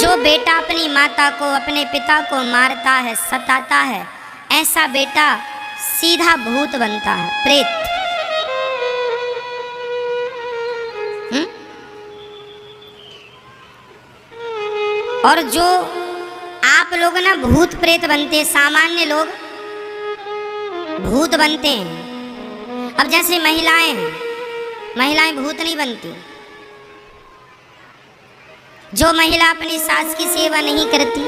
जो बेटा अपनी माता को, अपने पिता को मारता है, सताता है, ऐसा बेटा सीधा भूत बनता है, प्रेत। और जो आप लोग ना भूत प्रेत बनते हैं, सामान्य लोग भूत बनते हैं। अब जैसे महिलाएं हैं, महिलाएं भूत नहीं बनती। जो महिला अपनी सास की सेवा नहीं करती,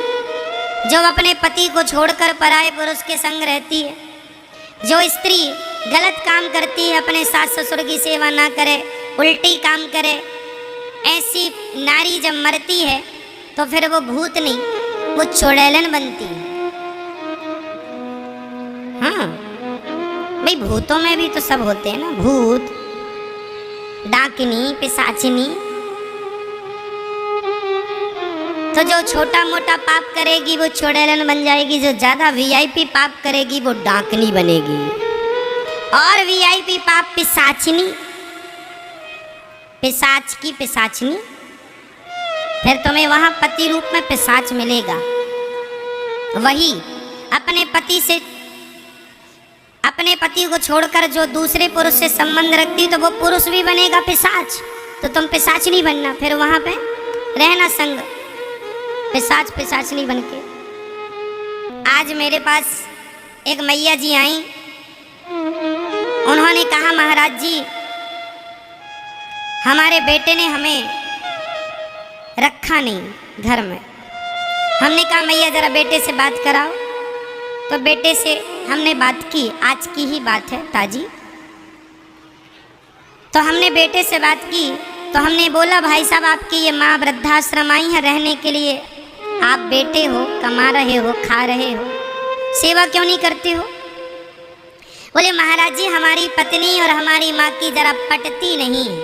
जो अपने पति को छोड़कर पराये पुरुष के संग रहती है, जो स्त्री गलत काम करती है, अपने सास ससुर की सेवा ना करे, उल्टी काम करे, ऐसी नारी जब मरती है तो फिर वो भूत नहीं, वो चुड़ैलन बनती है। हाँ भाई, भूतों में भी तो सब होते हैं ना, भूत, डाकिनी, पिशाचिनी। तो जो छोटा मोटा पाप करेगी वो चुड़ैलन बन जाएगी, जो ज्यादा वीआईपी पाप करेगी वो डाकनी बनेगी, और वीआईपी पाप पिशाचिनी, पिशाच की पिशाचिनी। फिर तुम्हें वहां पति रूप में पिशाच मिलेगा। वही अपने पति को छोड़कर जो दूसरे पुरुष से संबंध रखती, तो वो पुरुष भी बनेगा पिशाच। तो तुम पिशाच नहीं बनना, फिर वहां पे रहना संग पिशाच नहीं बनके। आज मेरे पास एक मैया जी आई, उन्होंने कहा महाराज जी, हमारे बेटे ने हमें रखा नहीं घर में। हमने कहा मैया जरा बेटे से बात कराओ। तो बेटे से हमने बात की, आज की ही बात है ताजी। तो हमने बेटे से बात की, तो हमने बोला भाई साहब, आपकी ये माँ वृद्धाश्रम आई है रहने के लिए, आप बेटे हो, कमा रहे हो, खा रहे हो, सेवा क्यों नहीं करते हो? बोले महाराज जी, हमारी पत्नी और हमारी माँ की जरा पटती नहीं है,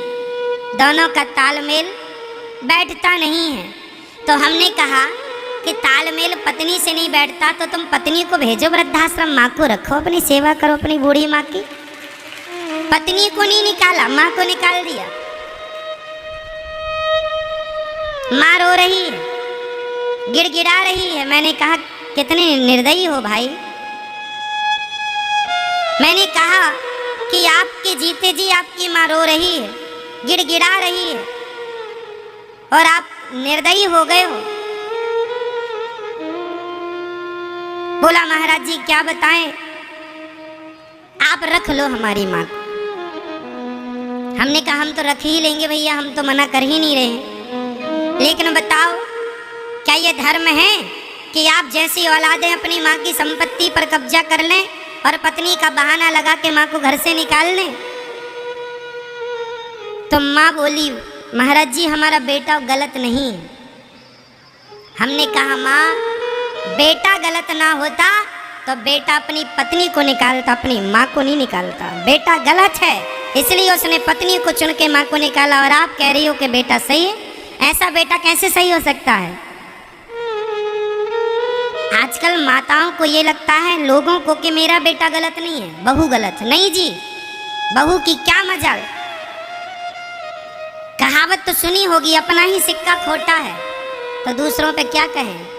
दोनों का तालमेल बैठता नहीं है। तो हमने कहा कि तालमेल पत्नी से नहीं बैठता तो तुम पत्नी को भेजो वृद्धाश्रम, माँ को रखो, अपनी सेवा करो अपनी बूढ़ी माँ की। पत्नी को नहीं निकाला, माँ को निकाल दिया। माँ रो रही है, गिड़गिड़ा रही है। मैंने कहा कितने निर्दयी हो भाई। मैंने कहा कि आपके जीते जी आपकी माँ रो रही है, गिड़गिड़ा रही है, और आप निर्दयी हो गए हो। बोला महाराज जी क्या बताएं, आप रख लो हमारी माँ को। हमने कहा हम तो रख ही लेंगे भैया, हम तो मना कर ही नहीं रहे, लेकिन बताओ क्या ये धर्म है कि आप जैसी औलादें अपनी माँ की संपत्ति पर कब्जा कर लें और पत्नी का बहाना लगा के माँ को घर से निकाल लें? तो माँ बोली महाराज जी हमारा बेटा गलत नहीं है। हमने कहा माँ, बेटा गलत ना होता तो बेटा अपनी पत्नी को निकालता, अपनी माँ को नहीं निकालता। बेटा गलत है इसलिए उसने पत्नी को चुन के माँ को निकाला, और आप कह रही हो कि बेटा सही है। ऐसा बेटा कैसे सही हो सकता है? आजकल माताओं को ये लगता है, लोगों को, कि मेरा बेटा गलत नहीं है, बहू गलत। नहीं जी, बहू की क्या मजाल। कहावत तो सुनी होगी, अपना ही सिक्का खोटा है तो दूसरों पे क्या कहें।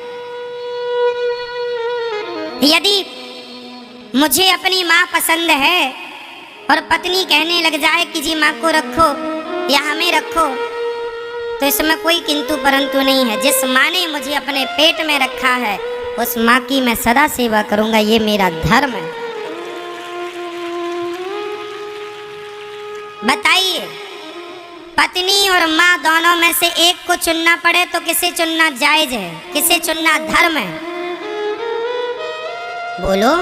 यदि मुझे अपनी माँ पसंद है और पत्नी कहने लग जाए कि जी माँ को रखो या हमें रखो, तो इसमें कोई किंतु परंतु नहीं है। जिस माँ ने मुझे अपने पेट में रखा है उस माँ की मैं सदा सेवा करूंगा, ये मेरा धर्म है। बताइए, पत्नी और माँ दोनों में से एक को चुनना पड़े तो किसे चुनना जायज है, किसे चुनना धर्म है? बोलो।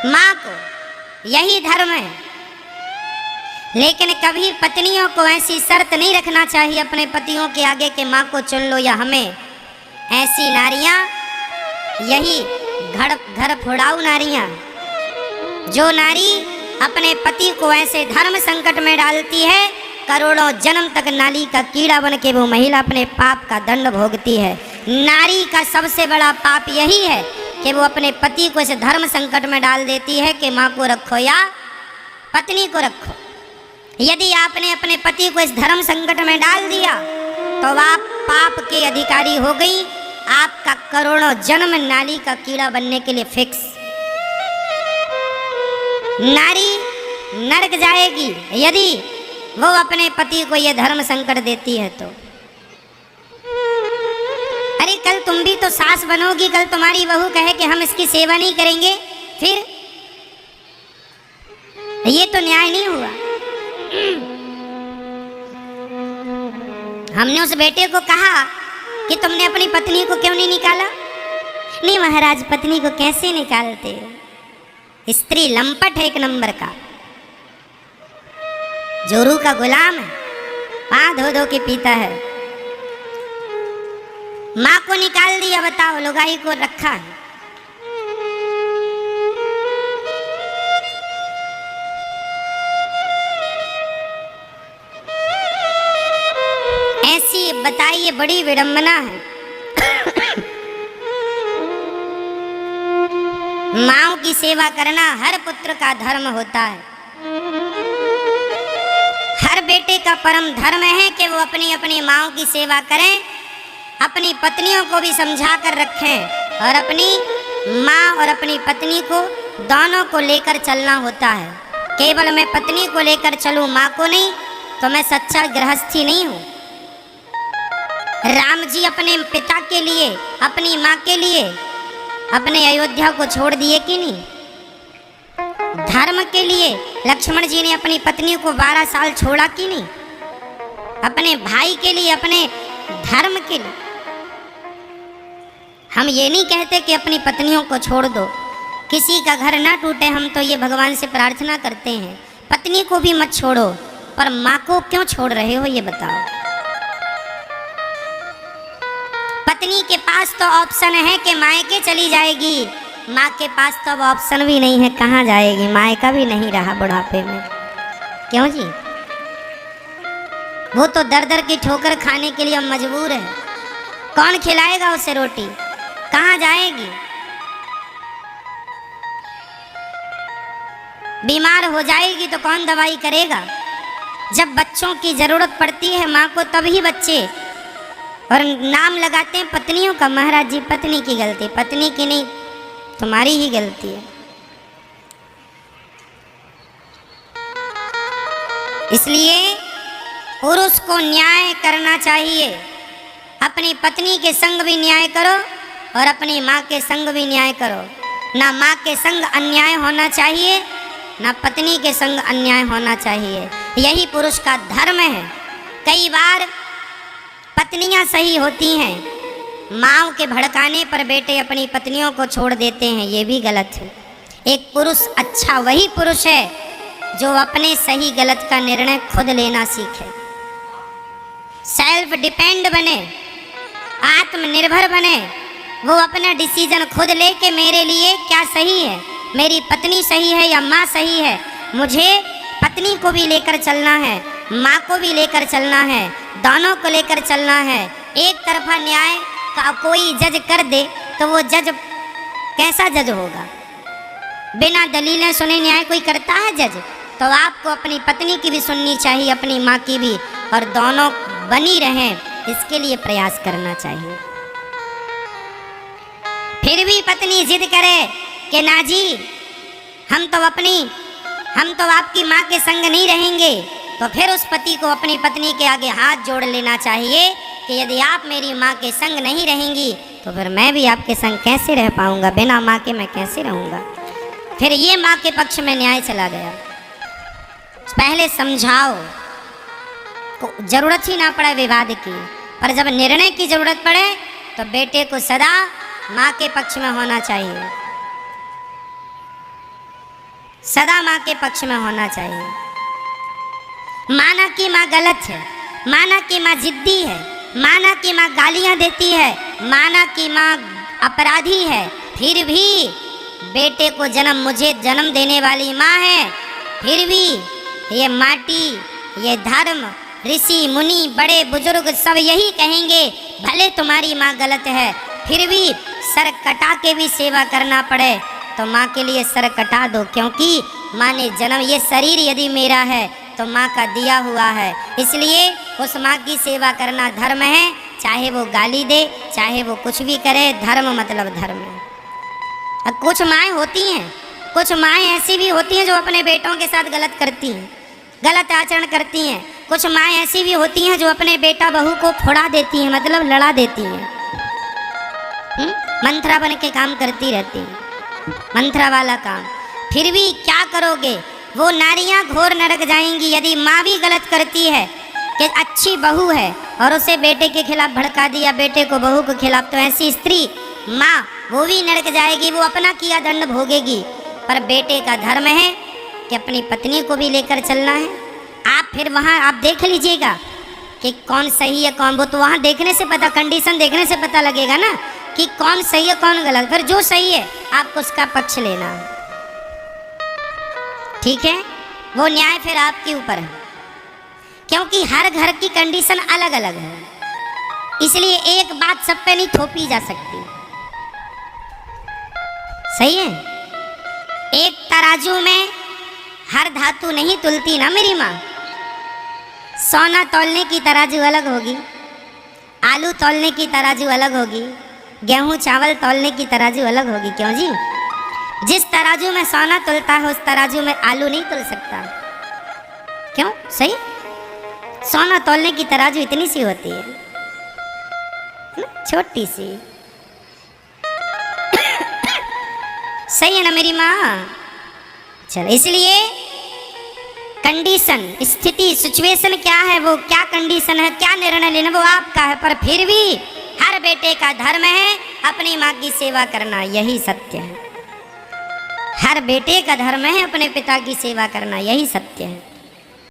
माँ को, यही धर्म है। लेकिन कभी पत्नियों को ऐसी शर्त नहीं रखना चाहिए अपने पतियों के आगे कि माँ को चुन लो या हमें। ऐसी नारियां, यही घर फोड़ाऊ नारियां, जो नारी अपने पति को ऐसे धर्म संकट में डालती है, करोड़ों जन्म तक नाली का कीड़ा बन के वो महिला अपने पाप का दंड भोगती है। नारी का सबसे बड़ा पाप यही है कि वो अपने पति को इस धर्म संकट में डाल देती है कि माँ को रखो या पत्नी को रखो। यदि आपने अपने पति को इस धर्म संकट में डाल दिया तो आप पाप के अधिकारी हो गई, आपका करोड़ों जन्म नाली का कीड़ा बनने के लिए फिक्स। नारी नरक जाएगी यदि वो अपने पति को यह धर्म संकट देती है तो। अरे कल तुम भी तो सास बनोगी, कल तुम्हारी बहू कहे कि हम इसकी सेवा नहीं करेंगे, फिर ये तो न्याय नहीं हुआ। हमने उस बेटे को कहा कि तुमने अपनी पत्नी को क्यों नहीं निकाला? नहीं महाराज, पत्नी को कैसे निकालते? स्त्री लंपट है एक नंबर का, जोरू का गुलाम है, पाँव धो धो के पीता है। माँ को निकाल दिया, बताओ, लुगाई को रखा है। ऐसी बताइए बड़ी विडंबना है। माँ की सेवा करना हर पुत्र का धर्म होता है। हर बेटे का परम धर्म है कि वो अपनी अपनी माँ की सेवा करें, अपनी पत्नियों को भी समझा कर रखें और अपनी माँ और अपनी पत्नी को दोनों को लेकर चलना होता है। केवल मैं पत्नी को लेकर चलूं, माँ को नहीं, तो मैं सच्चा गृहस्थी नहीं हूँ। राम जी अपने पिता के लिए, अपनी माँ के लिए अपने अयोध्या को छोड़ दिए कि नहीं? धर्म के लिए लक्ष्मण जी ने अपनी पत्नी को 12 साल छोड़ा कि नहीं? अपने भाई के लिए, अपने धर्म के लिए। हम ये नहीं कहते कि अपनी पत्नियों को छोड़ दो, किसी का घर ना टूटे, हम तो ये भगवान से प्रार्थना करते हैं। पत्नी को भी मत छोड़ो, पर माँ को क्यों छोड़ रहे हो ये बताओ। पत्नी के पास तो ऑप्शन है कि मायके चली जाएगी, माँ के पास तो अब ऑप्शन भी नहीं है, कहाँ जाएगी, मायका भी नहीं रहा बुढ़ापे में। क्यों जी? वो तो दर दर की ठोकर खाने के लिए मजबूर है। कौन खिलाएगा उसे रोटी? कहाँ जाएगी? बीमार हो जाएगी तो कौन दवाई करेगा? जब बच्चों की जरूरत पड़ती है माँ को, तभी बच्चे और नाम लगाते हैं पत्नियों का। महाराज जी, पत्नी की गलती, पत्नी की नहीं, तुम्हारी ही गलती है। इसलिए पुरुष को न्याय करना चाहिए। अपनी पत्नी के संग भी न्याय करो और अपनी माँ के संग भी न्याय करो। ना माँ के संग अन्याय होना चाहिए, ना पत्नी के संग अन्याय होना चाहिए। यही पुरुष का धर्म है। कई बार पत्नियां सही होती हैं, माँ के भड़काने पर बेटे अपनी पत्नियों को छोड़ देते हैं, ये भी गलत है। एक पुरुष अच्छा वही पुरुष है जो अपने सही गलत का निर्णय खुद लेना सीखे, सेल्फ डिपेंड बने, आत्मनिर्भर बने। वो अपना डिसीजन खुद ले के मेरे लिए क्या सही है, मेरी पत्नी सही है या माँ सही है। मुझे पत्नी को भी लेकर चलना है, माँ को भी लेकर चलना है, दोनों को लेकर चलना है। एक तरफा न्याय का कोई जज कर दे तो वो जज कैसा जज होगा? बिना दलीलें सुने न्याय कोई करता है जज? तो आपको अपनी पत्नी की भी सुननी चाहिए, अपनी माँ की भी, और दोनों बनी रहें, इसके लिए प्रयास करना चाहिए। फिर भी पत्नी जिद करे कि ना जी, हम तो आपकी माँ के संग नहीं रहेंगे, तो फिर उस पति को अपनी पत्नी के आगे हाथ जोड़ लेना चाहिए कि यदि आप मेरी माँ के संग नहीं रहेंगी तो फिर मैं भी आपके संग कैसे रह पाऊँगा? बिना माँ के मैं कैसे रहूँगा? फिर ये माँ के पक्ष में न्याय चला गया। पहले समझाओ, जरूरत ही ना पड़े विवाद की, पर जब निर्णय की जरूरत पड़े तो बेटे को सदा माँ के पक्ष में होना चाहिए, सदा माँ के पक्ष में होना चाहिए। माना कि माँ गलत है, माना कि माँ जिद्दी है, माना कि माँ गालियाँ देती है, माना कि माँ अपराधी है, फिर भी बेटे को मुझे जन्म देने वाली माँ है। फिर भी ये माटी, ये धर्म, ऋषि मुनि, बड़े बुजुर्ग सब यही कहेंगे, भले तुम्हारी माँ गलत है, फिर भी सर कटा के भी सेवा करना पड़े तो माँ के लिए सर कटा दो, क्योंकि माँ ने जन्म, ये शरीर यदि मेरा है तो माँ का दिया हुआ है। इसलिए उस माँ की सेवा करना धर्म है, चाहे वो गाली दे, चाहे वो कुछ भी करे, धर्म मतलब धर्म है। अब कुछ माएँ होती हैं, कुछ माएँ ऐसी भी होती हैं जो अपने बेटों के साथ गलत करती हैं, गलत आचरण करती हैं। कुछ माएँ ऐसी भी होती हैं जो अपने बेटा बहू को फोड़ा देती हैं, मतलब लड़ा देती हैं, मंत्रा बन के काम करती रहती हैं, मंत्रा वाला काम। फिर भी क्या करोगे, वो नारियां घोर नरक जाएंगी। यदि माँ भी गलत करती है कि अच्छी बहू है और उसे बेटे के खिलाफ भड़का दिया, बेटे को बहू के खिलाफ, तो ऐसी स्त्री माँ वो भी नरक जाएगी, वो अपना किया दंड भोगेगी। पर बेटे का धर्म है कि अपनी पत्नी को भी लेकर चलना है। आप फिर वहाँ आप देख लीजिएगा कि कौन सही है कौन, वो तो वहाँ देखने से पता, कंडीशन देखने से पता लगेगा ना कि कौन सही है कौन गलत। फिर जो सही है आपको उसका पक्ष लेना है, ठीक है। वो न्याय फिर आपके ऊपर है, क्योंकि हर घर की कंडीशन अलग अलग है, इसलिए एक बात सब पे नहीं थोपी जा सकती, सही है। एक तराजू में हर धातु नहीं तुलती ना मेरी माँ। सोना तौलने की तराजू अलग होगी, आलू तौलने की तराजू अलग होगी, गेहूं चावल तौलने की तराजू अलग होगी। क्यों जी? जिस तराजू में सोना तुलता है उस तराजू में आलू नहीं तुल सकता। क्यों? सही। सोना तौलने की तराजू इतनी सी होती है, छोटी सी। सही है ना मेरी माँ? चल, इसलिए कंडीशन, स्थिति, सिचुएशन क्या है, वो क्या कंडीशन है, क्या निर्णय लेना, वो आपका है। पर फिर भी हर बेटे का धर्म है अपनी माँ की सेवा करना, यही सत्य है। हर बेटे का धर्म है अपने पिता की सेवा करना, यही सत्य है।